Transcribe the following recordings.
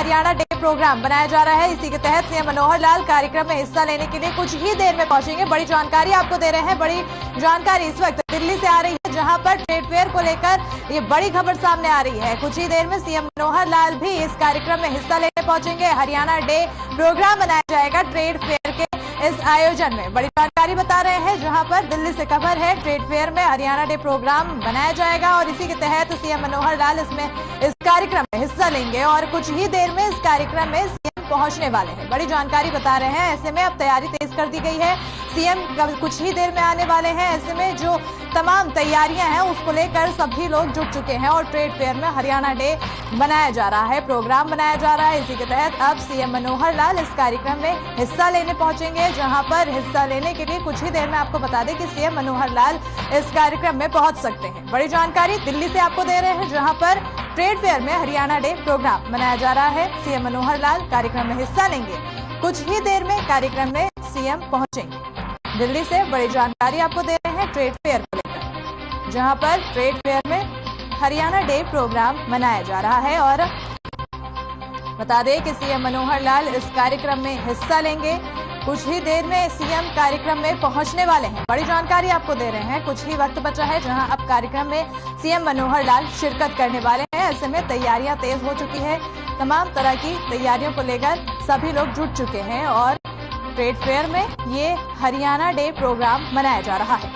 Haryana day programme बनाया जा रहा है। इसी के तहत सीएम मनोहर लाल कार्यक्रम में हिस्सा लेने के लिए कुछ ही देर में पहुंचेंगे। बड़ी जानकारी आपको दे रहे हैं। बड़ी जानकारी इस वक्त दिल्ली से आ रही है, जहां पर ट्रेड फेयर को लेकर ये बड़ी खबर सामने आ रही है। कुछ ही देर में सीएम मनोहर लाल भी इस कार्यक्रम में हिस्सा लेने पहुंचेंगे। हरियाणा डे प्रोग्राम बनाया जाएगा ट्रेड फेयर के इस आयोजन में। बड़ी जानकारी बता रहे हैं, जहां पर दिल्ली से खबर है, ट्रेड फेयर में हरियाणा डे प्रोग्राम बनाया जाएगा और इसी के तहत सीएम मनोहर लाल इस कार्यक्रम में हिस्सा लेंगे और कुछ ही देर में इस कार्यक्रम में सीएम पहुंचने वाले हैं। बड़ी जानकारी बता रहे हैं। ऐसे में अब तैयारी तेज कर दी गई है। सीएम कुछ ही देर में आने वाले हैं। ऐसे में जो तमाम तैयारियां हैं उसको लेकर सभी लोग जुट चुके हैं और ट्रेड फेयर में हरियाणा डे बनाया जा रहा है, प्रोग्राम बनाया जा रहा है। इसी के तहत अब सीएम मनोहर लाल इस कार्यक्रम में हिस्सा लेने पहुंचेंगे, जहां पर हिस्सा लेने के लिए कुछ ही देर में आपको बता दें कि सीएम मनोहर लाल इस कार्यक्रम में पहुंच सकते हैं। बड़ी जानकारी दिल्ली से आपको दे रहे हैं, जहां पर ट्रेड फेयर में हरियाणा डे प्रोग्राम बनाया जा रहा है। सीएम मनोहर लाल कार्यक्रम में हिस्सा लेंगे। कुछ ही देर में कार्यक्रम में सीएम पहुंचेंगे। दिल्ली से बड़ी जानकारी आपको दे रहे हैं ट्रेड फेयर को लेकर, जहां पर ट्रेड फेयर में हरियाणा डे प्रोग्राम मनाया जा रहा है और बता दें कि सीएम मनोहर लाल इस कार्यक्रम में हिस्सा लेंगे। कुछ ही देर में सीएम कार्यक्रम में पहुंचने वाले हैं। बड़ी जानकारी आपको दे रहे हैं। कुछ ही वक्त बचा है, जहां अब कार्यक्रम में सीएम मनोहर लाल शिरकत करने वाले हैं। ऐसे में तैयारियां तेज हो चुकी है। तमाम तरह की तैयारियों को लेकर सभी लोग जुट चुके हैं और ट्रेड फेयर में ये हरियाणा डे प्रोग्राम मनाया जा रहा है।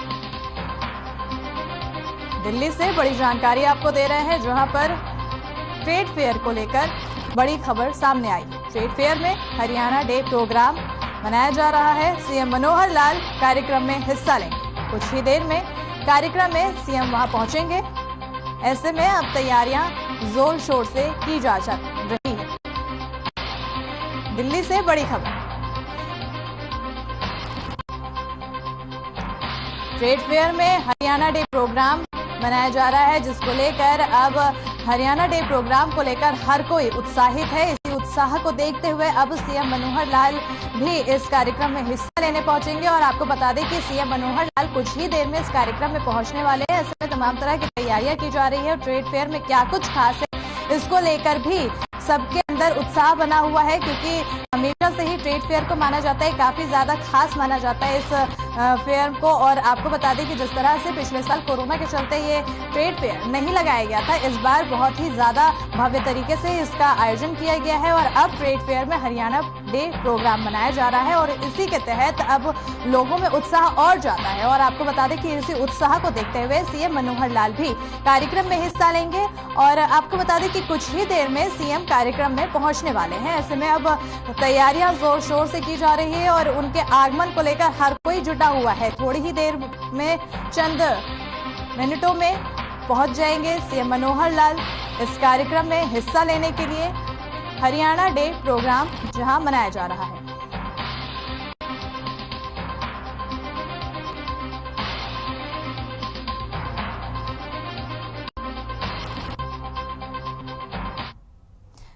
दिल्ली से बड़ी जानकारी आपको दे रहे हैं, जहां पर ट्रेड फेयर को लेकर बड़ी खबर सामने आई। ट्रेड फेयर में हरियाणा डे प्रोग्राम मनाया जा रहा है। सीएम मनोहर लाल कार्यक्रम में हिस्सा लेंगे। कुछ ही देर में कार्यक्रम में सीएम वहां पहुंचेंगे। ऐसे में अब तैयारियां जोर शोर से की जा रही है। दिल्ली से बड़ी खबर। ट्रेड फेयर में हरियाणा डे प्रोग्राम मनाया जा रहा है, जिसको लेकर अब हरियाणा डे प्रोग्राम को लेकर हर कोई उत्साहित है। इसी उत्साह को देखते हुए अब सीएम मनोहर लाल भी इस कार्यक्रम में हिस्सा लेने पहुंचेंगे और आपको बता दें कि सीएम मनोहर लाल कुछ ही देर में इस कार्यक्रम में पहुंचने वाले हैं। ऐसे में तमाम तरह की तैयारियां की जा रही है। ट्रेड फेयर में क्या कुछ खास है, इसको लेकर भी सबके अंदर उत्साह बना हुआ है, क्योंकि हमेशा से ही ट्रेड फेयर को माना जाता है, काफी ज्यादा खास माना जाता है इस फेयर को। और आपको बता दें कि जिस तरह से पिछले साल कोरोना के चलते ये ट्रेड फेयर नहीं लगाया गया था, इस बार बहुत ही ज्यादा भव्य तरीके से इसका आयोजन किया गया है और अब ट्रेड फेयर में हरियाणा डे प्रोग्राम मनाया जा रहा है और इसी के तहत अब लोगों में उत्साह और जाता है। और आपको बता दें कि इसी उत्साह को देखते हुए सीएम मनोहर लाल भी कार्यक्रम में हिस्सा लेंगे और आपको बता दें कि कुछ ही देर में सीएम कार्यक्रम में पहुंचने वाले हैं। ऐसे में अब तैयारियां जोर शोर से की जा रही है और उनके आगमन को लेकर हर कोई जुटा हुआ है। थोड़ी ही देर में, चंद मिनटों में पहुंच जाएंगे सीएम मनोहर लाल इस कार्यक्रम में हिस्सा लेने के लिए। हरियाणा डे प्रोग्राम जहां मनाया जा रहा है।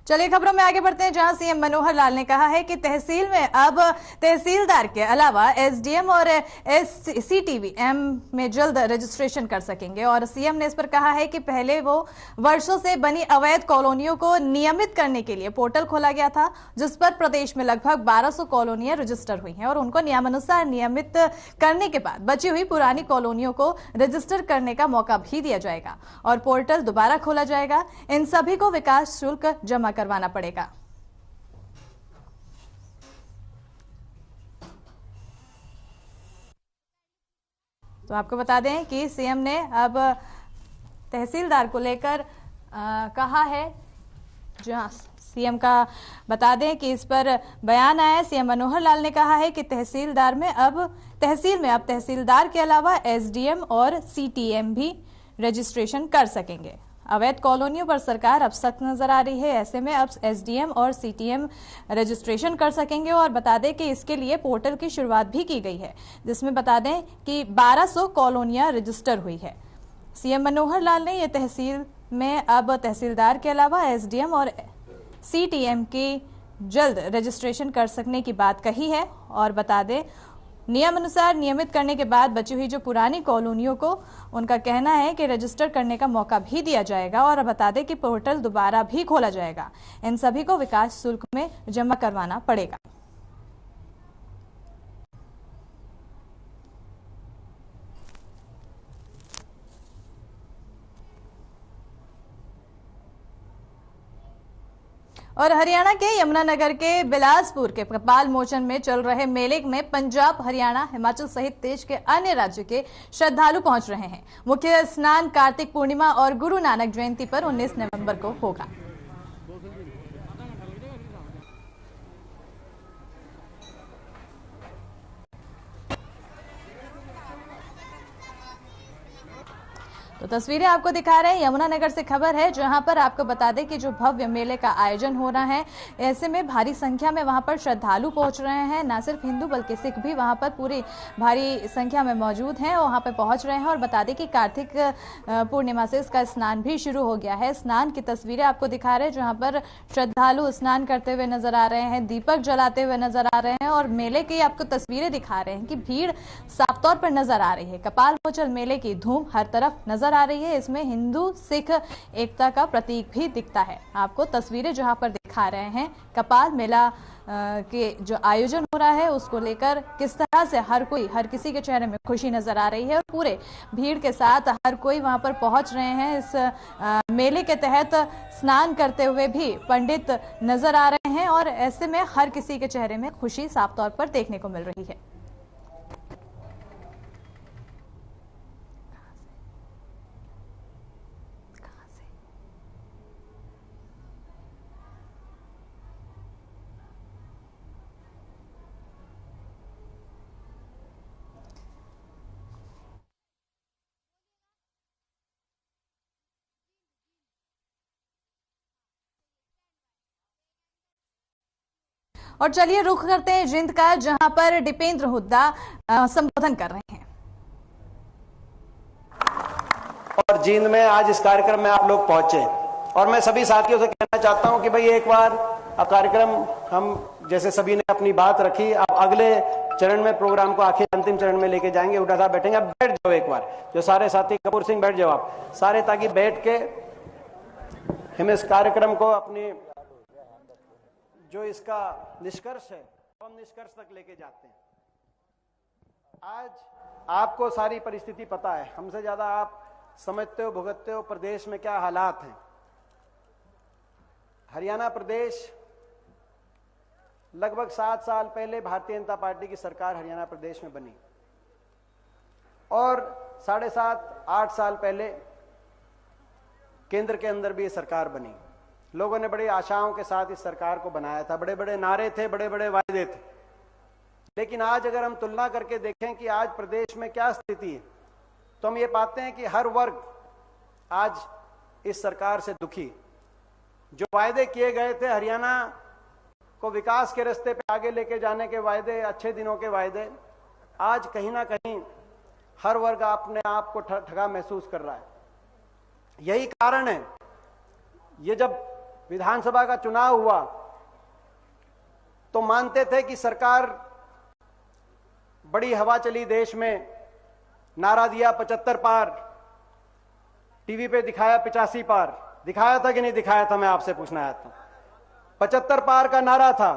चलिए खबरों में आगे बढ़ते हैं, जहां सीएम मनोहर लाल ने कहा है कि तहसील में अब तहसीलदार के अलावा एसडीएम और सीटीवीएम में जल्द रजिस्ट्रेशन कर सकेंगे। और सीएम ने इस पर कहा है कि पहले वो वर्षों से बनी अवैध कॉलोनियों को नियमित करने के लिए पोर्टल खोला गया था, जिस पर प्रदेश में लगभग 1200 कॉलोनियां रजिस्टर हुई हैं और उनको नियमानुसार नियमित करने के बाद बची हुई पुरानी कॉलोनियों को रजिस्टर करने का मौका भी दिया जाएगा और पोर्टल दोबारा खोला जाएगा। इन सभी को विकास शुल्क जमा करवाना पड़ेगा। तो आपको बता दें कि सीएम ने अब तहसीलदार को लेकर कहा है, जहां सीएम का बता दें कि इस पर बयान आया। सीएम मनोहर लाल ने कहा है कि तहसील में अब तहसीलदार के अलावा एसडीएम और सीटीएम भी रजिस्ट्रेशन कर सकेंगे। अवैध कॉलोनियों पर सरकार अब सख्त नजर आ रही है। ऐसे में अब एसडीएम और सीटीएम रजिस्ट्रेशन कर सकेंगे और बता दें कि इसके लिए पोर्टल की शुरुआत भी की गई है, जिसमें बता दें कि 1200 कॉलोनियां रजिस्टर हुई है। सीएम मनोहर लाल ने यह तहसील में अब तहसीलदार के अलावा एसडीएम और सीटीएम की जल्द रजिस्ट्रेशन कर सकने की बात कही है और बता दें नियम अनुसार नियमित करने के बाद बची हुई जो पुरानी कॉलोनियों को उनका कहना है कि रजिस्टर करने का मौका भी दिया जाएगा और बता दें कि पोर्टल दोबारा भी खोला जाएगा। इन सभी को विकास शुल्क में जमा करवाना पड़ेगा। और हरियाणा के यमुनानगर के बिलासपुर के कपाल मोचन में चल रहे मेले में पंजाब, हरियाणा, हिमाचल सहित देश के अन्य राज्यों के श्रद्धालु पहुंच रहे हैं। मुख्य स्नान कार्तिक पूर्णिमा और गुरु नानक जयंती पर 19 नवंबर को होगा। तो तस्वीरें आपको दिखा रहे हैं यमुनानगर से खबर है, जहां पर आपको बता दें कि जो भव्य मेले का आयोजन हो रहा है, ऐसे में भारी संख्या में वहां पर श्रद्धालु पहुंच रहे हैं। न सिर्फ हिंदू बल्कि सिख भी वहां पर पूरी भारी संख्या में मौजूद हैं और वहां पर पहुंच रहे हैं। और बता दें कि कार्तिक पूर्णिमा से इसका स्नान भी शुरू हो गया है। स्नान की तस्वीरें आपको दिखा रहे हैं, जहां पर श्रद्धालु स्नान करते हुए नजर आ रहे हैं, दीपक जलाते हुए नजर आ रहे हैं और मेले की आपको तस्वीरें दिखा रहे हैं कि भीड़ साफ तौर पर नजर आ रही है। कपाल मोचन मेले की धूम हर तरफ नजर आ रही है। इसमें हिंदू सिख एकता का प्रतीक भी दिखता है। आपको तस्वीरें जहां पर दिखा रहे हैं, कपाल मेला के जो आयोजन हो रहा है उसको लेकर किस तरह से हर किसी के चेहरे में खुशी नजर आ रही है और पूरे भीड़ के साथ हर कोई वहां पर पहुंच रहे हैं। इस मेले के तहत स्नान करते हुए भी पंडित नजर आ रहे हैं और ऐसे में हर किसी के चेहरे में खुशी साफ तौर पर देखने को मिल रही है। और चलिए रुख करते हैं जिंद का, जहां पर दीपेंद्र हुड्डा संबोधन कर रहे हैं। और जींद में आज इस कार्यक्रम में आप लोग पहुंचे और मैं सभी साथियों से कहना चाहता हूं कि भाई एक बार कार्यक्रम हम जैसे सभी ने अपनी बात रखी, अब अगले चरण में प्रोग्राम को आखिर अंतिम चरण में लेके जाएंगे। हुड्डा साहब बैठेंगे, अब बैठ जाओ एक बार, जो सारे साथी, कपूर सिंह बैठ जाओ आप सारे, ताकि बैठ के हम इस कार्यक्रम को अपनी जो इसका निष्कर्ष है हम निष्कर्ष तक लेके जाते हैं। आज आपको सारी परिस्थिति पता है, हमसे ज्यादा आप समझते हो, भुगतते हो प्रदेश में क्या हालात हैं। हरियाणा प्रदेश लगभग 7 साल पहले भारतीय जनता पार्टी की सरकार हरियाणा प्रदेश में बनी और 7.5-8 साल पहले केंद्र के अंदर भी ये सरकार बनी। लोगों ने बड़ी आशाओं के साथ इस सरकार को बनाया था, बड़े बड़े नारे थे, बड़े बड़े वायदे थे। लेकिन आज अगर हम तुलना करके देखें कि आज प्रदेश में क्या स्थिति है, तो हम ये पाते हैं कि हर वर्ग आज इस सरकार से दुखी। जो वायदे किए गए थे, हरियाणा को विकास के रास्ते पे आगे लेके जाने के वायदे, अच्छे दिनों के वायदे, आज कहीं ना कहीं हर वर्ग अपने आप को ठगा महसूस कर रहा है। यही कारण है, ये जब विधानसभा का चुनाव हुआ तो मानते थे कि सरकार, बड़ी हवा चली देश में, नारा दिया 75 पार, टीवी पे दिखाया 85 पार, दिखाया था कि नहीं दिखाया था, मैं आपसे पूछना आया था। 75 पार का नारा था,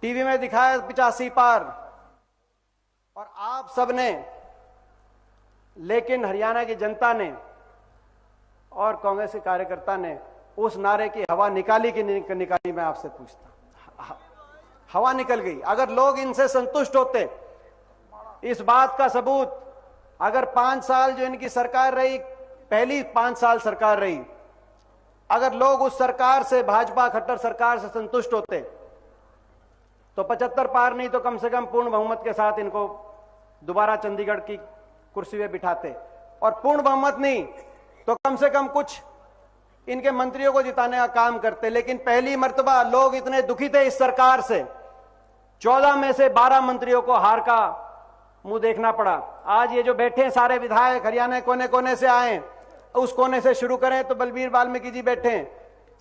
टीवी में दिखाया 85 पार, और आप सबने, लेकिन हरियाणा की जनता ने और कांग्रेस के कार्यकर्ता ने उस नारे की हवा निकाली कि नहीं निकाली, मैं आपसे पूछता। हवा निकल गई। अगर लोग इनसे संतुष्ट होते, इस बात का सबूत, अगर 5 साल जो इनकी सरकार रही, पहली 5 साल सरकार रही, अगर लोग उस सरकार से, भाजपा खट्टर सरकार से संतुष्ट होते तो 75 पार नहीं तो कम से कम पूर्ण बहुमत के साथ इनको दोबारा चंडीगढ़ की कुर्सी पे बिठाते, और पूर्ण बहुमत नहीं तो कम से कम कुछ इनके मंत्रियों को जिताने का काम करते। लेकिन पहली मर्तबा लोग इतने दुखी थे इस सरकार से, 14 में से 12 मंत्रियों को हार का मुंह देखना पड़ा। आज ये जो बैठे हैं सारे विधायक, हरियाणा कोने कोने से आए, उस कोने से शुरू करें तो बलबीर वाल्मीकि जी बैठे हैं,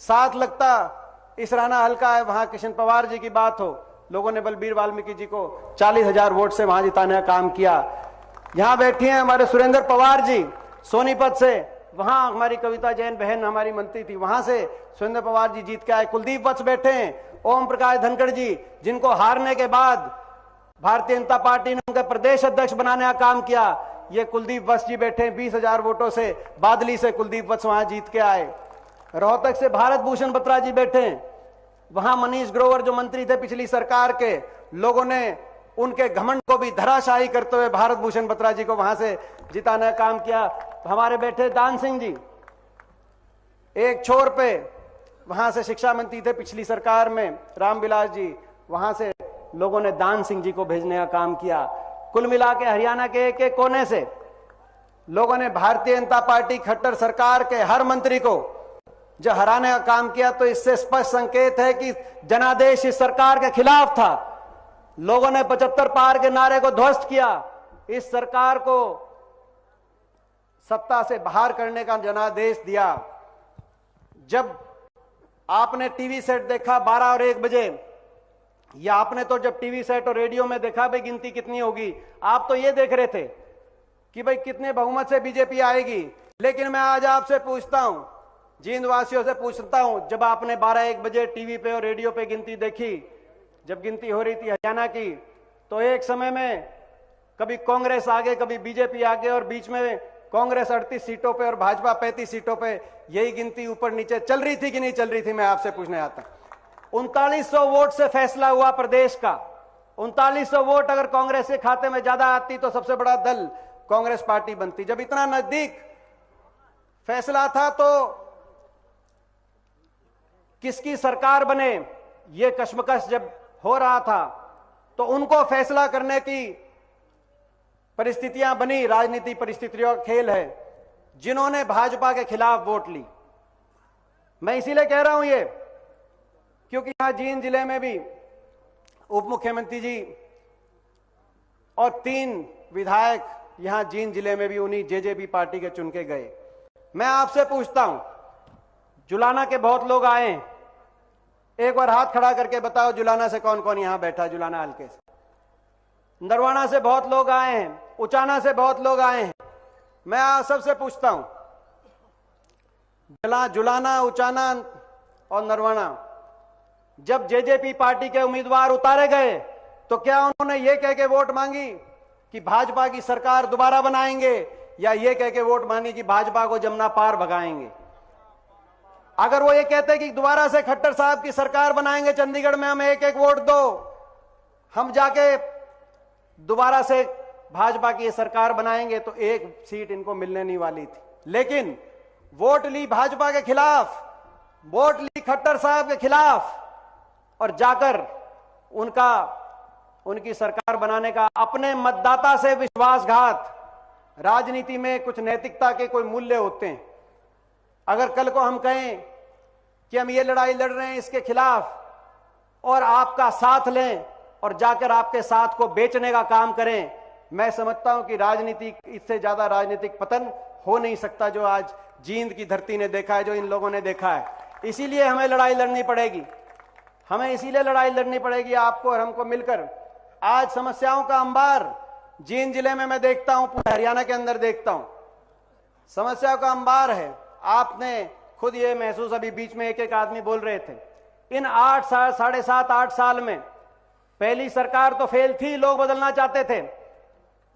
साथ लगता इस राना हल्का है, वहां किशन पवार जी की बात हो, लोगों ने बलबीर वाल्मीकि जी को 40,000 वोट से वहां जिताने का काम किया। यहां बैठी हैं हमारे सुरेंद्र पवार जी सोनीपत से, वहां हमारी कविता जैन बहन हमारी मंत्री थी, वहां से सुरेंद्र पवार जी जीत के आए। कुलदीप वत्स बैठे हैं, ओम प्रकाश धनखड़ जी, जिनको हारने के बाद भारतीय जनता पार्टी ने उनका प्रदेश अध्यक्ष बनाने का काम किया, ये कुलदीप वत्स जी बैठे हैं। 20,000 वोटों से बादली से कुलदीप वत्स वहां जीत के आए। रोहतक से भारत भूषण बत्रा जी बैठे हैं, वहां मनीष ग्रोवर जो मंत्री थे पिछली सरकार के, लोगों ने उनके घमंड को भी धराशायी करते हुए भारत भूषण बत्रा जी को वहां से जिताने का काम किया। हमारे बैठे दान सिंह जी एक छोर पे, वहां से शिक्षा मंत्री थे पिछली सरकार में रामविलास जी, वहां से लोगों ने दान सिंह जी को भेजने का काम किया। कुल मिला के हरियाणा के एक एक कोने से लोगों ने भारतीय जनता पार्टी खट्टर सरकार के हर मंत्री को जो हराने का काम किया। तो इससे स्पष्ट संकेत है कि जनादेश इस सरकार के खिलाफ था। लोगों ने 75 पार के नारे को ध्वस्त किया, इस सरकार को सत्ता से बाहर करने का जनादेश दिया। जब आपने टीवी सेट देखा 12 और 1 बजे, या आपने तो जब टीवी सेट और रेडियो में देखा भाई गिनती कितनी होगी, आप तो ये देख रहे थे कि भाई कितने बहुमत से बीजेपी आएगी। लेकिन मैं आज आपसे पूछता हूं, जींद वासियों से पूछता हूं, जब आपने 12-1 बजे टीवी पे और रेडियो पे गिनती देखी, जब गिनती हो रही थी हरियाणा की, तो एक समय में कभी कांग्रेस आगे कभी बीजेपी आगे, और बीच में कांग्रेस 38 सीटों पे और भाजपा 35 सीटों पे, यही गिनती ऊपर नीचे चल रही थी कि नहीं चल रही थी? मैं आपसे पूछने आता हूं। 3900 वोट से फैसला हुआ प्रदेश का। 3900 वोट अगर कांग्रेस के खाते में ज्यादा आती तो सबसे बड़ा दल कांग्रेस पार्टी बनती। जब इतना नजदीक फैसला था तो किसकी सरकार बने, ये कश्मकश जब हो रहा था, तो उनको फैसला करने की परिस्थितियां बनी। राजनीति परिस्थितियों का खेल है, जिन्होंने भाजपा के खिलाफ वोट ली। मैं इसीलिए कह रहा हूं ये, क्योंकि यहां जींद जिले में भी उप मुख्यमंत्री जी और 3 विधायक यहां जींद जिले में भी उन्हीं जेजेपी पार्टी के चुन के गए। मैं आपसे पूछता हूं, जुलाना के बहुत लोग आए हैं, एक बार हाथ खड़ा करके बताओ जुलाना से कौन कौन यहां बैठा है? जुलाना हल्के से। नरवाना से बहुत लोग आए हैं, उचाना से बहुत लोग आए हैं। मैं आप सबसे पूछता हूं, जुलाना, उचाना और नरवाना, जब जेजेपी पार्टी के उम्मीदवार उतारे गए तो क्या उन्होंने ये कह के वोट मांगी कि भाजपा की सरकार दोबारा बनाएंगे, या ये कह के वोट मांगी कि भाजपा को जमुना पार भगाएंगे? अगर वो ये कहते कि दोबारा से खट्टर साहब की सरकार बनाएंगे, चंडीगढ़ में हमें एक एक वोट दो, हम जाके दोबारा से भाजपा की सरकार बनाएंगे, तो एक सीट इनको मिलने नहीं वाली थी। लेकिन वोट ली भाजपा के खिलाफ, वोट ली खट्टर साहब के खिलाफ, और जाकर उनकी सरकार बनाने का अपने मतदाता से विश्वासघात। राजनीति में कुछ नैतिकता के कोई मूल्य होते हैं। अगर कल को हम कहें कि हम ये लड़ाई लड़ रहे हैं इसके खिलाफ, और आपका साथ लें और जाकर आपके साथ को बेचने का काम करें, मैं समझता हूं कि राजनीति, इससे ज्यादा राजनीतिक पतन हो नहीं सकता जो आज जींद की धरती ने देखा है, जो इन लोगों ने देखा है। इसीलिए हमें लड़ाई लड़नी पड़ेगी, हमें इसीलिए लड़ाई लड़नी पड़ेगी आपको और हमको मिलकर। आज समस्याओं का अंबार जींद जिले में मैं देखता हूं, पूरे हरियाणा के अंदर देखता हूं, समस्याओं का अंबार है। आपने खुद ये महसूस, अभी बीच में एक एक आदमी बोल रहे थे, इन 8 साल, 7.5-8 साल में पहली सरकार तो फेल थी, लोग बदलना चाहते थे।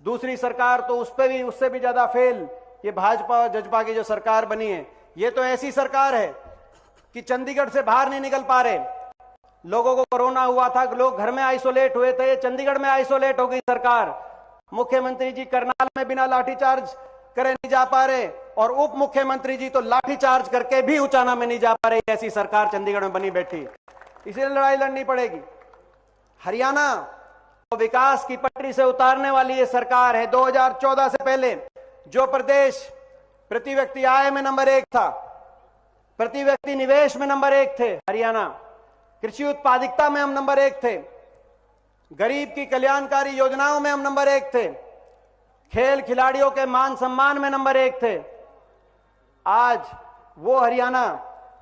दूसरी सरकार तो उससे भी ज्यादा फेल, ये भाजपा और जजपा की जो सरकार बनी है, ये तो ऐसी सरकार है कि चंडीगढ़ से बाहर नहीं निकल पा रहे। लोगों को कोरोना हुआ था, लोग घर में आइसोलेट हुए थे, चंडीगढ़ में आइसोलेट हो गई सरकार। मुख्यमंत्री जी करनाल में बिना लाठीचार्ज करे नहीं जा पा रहे, और उप मुख्यमंत्री जी तो लाठीचार्ज करके भी उचाना में नहीं जा पा रहे। ऐसी सरकार चंडीगढ़ में बनी बैठी, इसलिए लड़ाई लड़नी पड़ेगी। हरियाणा तो विकास की पटरी से उतारने वाली ये सरकार है। 2014 से पहले जो प्रदेश प्रति व्यक्ति आय में नंबर 1 था, प्रति व्यक्ति निवेश में नंबर 1 थे हरियाणा, कृषि उत्पादकता में हम नंबर 1 थे, गरीब की कल्याणकारी योजनाओं में हम नंबर 1 थे, खेल खिलाड़ियों के मान सम्मान में नंबर 1 थे। आज वो हरियाणा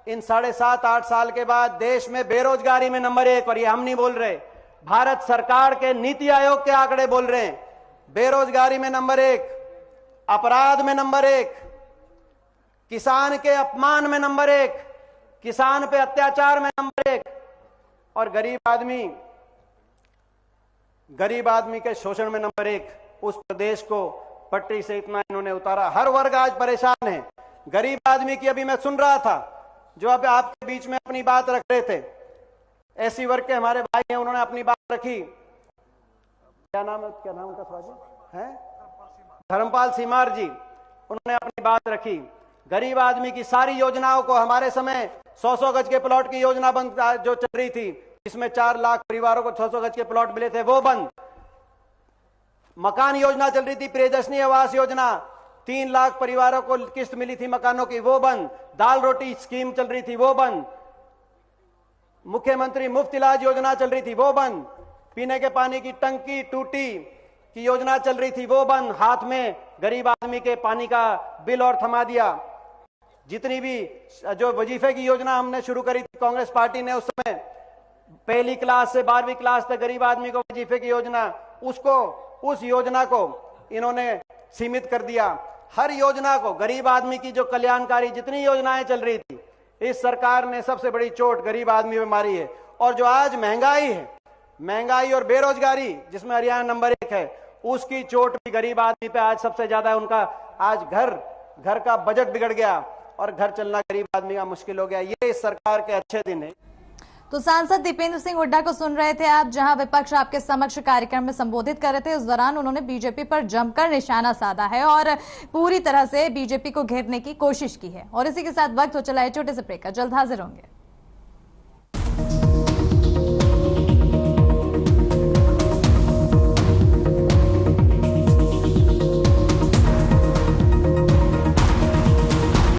इन 7.5-8 साल के बाद देश में बेरोजगारी में नंबर 1, और ये हम नहीं बोल रहे, भारत सरकार के नीति आयोग के आंकड़े बोल रहे हैं। बेरोजगारी में नंबर 1, अपराध में नंबर 1, किसान के अपमान में नंबर 1, किसान पे अत्याचार में नंबर 1, और गरीब आदमी के शोषण में नंबर 1। उस प्रदेश को पटरी से इतना इन्होंने उतारा। हर वर्ग आज परेशान है। गरीब आदमी की अभी मैं सुन रहा था, जो अब आपके बीच में अपनी बात रख रहे थे, एससी वर्ग के हमारे भाई हैं, उन्होंने अपनी बात रखी। क्या नाम उनका स्वागत है? धर्मपाल सीमार जी, उन्होंने अपनी बात रखी। गरीब आदमी की सारी योजनाओं को, हमारे समय 100-100 गज के प्लॉट की योजना बंद जो चल रही थी, इसमें 4 लाख परिवारों को 100-100 गज के प्लॉट मिले थे, वो बंद। मकान योजना चल रही थी, प्रियदर्शनी आवास योजना, 3 लाख परिवारों को किस्त मिली थी मकानों की, वो बंद। दाल रोटी स्कीम चल रही थी, वो बंद। मुख्यमंत्री मुफ्त इलाज योजना चल रही थी, वो बंद। पीने के पानी की टंकी टूटी की योजना चल रही थी, वो बंद। हाथ में गरीब आदमी के पानी का बिल और थमा दिया। जितनी भी जो वजीफे की योजना हमने शुरू करी थी कांग्रेस पार्टी ने, उस समय 1ली क्लास से 12वीं क्लास तक गरीब आदमी को वजीफे की योजना, उस योजना को इन्होंने सीमित कर दिया। हर योजना को, गरीब आदमी की जो कल्याणकारी जितनी योजनाएं चल रही थी, इस सरकार ने सबसे बड़ी चोट गरीब आदमी पे मारी है। और जो आज महंगाई है, महंगाई और बेरोजगारी जिसमें हरियाणा नंबर 1 है, उसकी चोट भी गरीब आदमी पे आज सबसे ज्यादा है। उनका आज घर का बजट बिगड़ गया और घर चलना गरीब आदमी का मुश्किल हो गया। ये इस सरकार के अच्छे दिन है। तो सांसद दीपेंद्र सिंह हुड्डा को सुन रहे थे आप, जहां विपक्ष आपके समक्ष कार्यक्रम में संबोधित कर रहे थे। उस दौरान उन्होंने बीजेपी पर जमकर निशाना साधा है और पूरी तरह से बीजेपी को घेरने की कोशिश की है। और इसी के साथ वक्त हो चला है छोटे से ब्रेक का, जल्द हाजिर होंगे।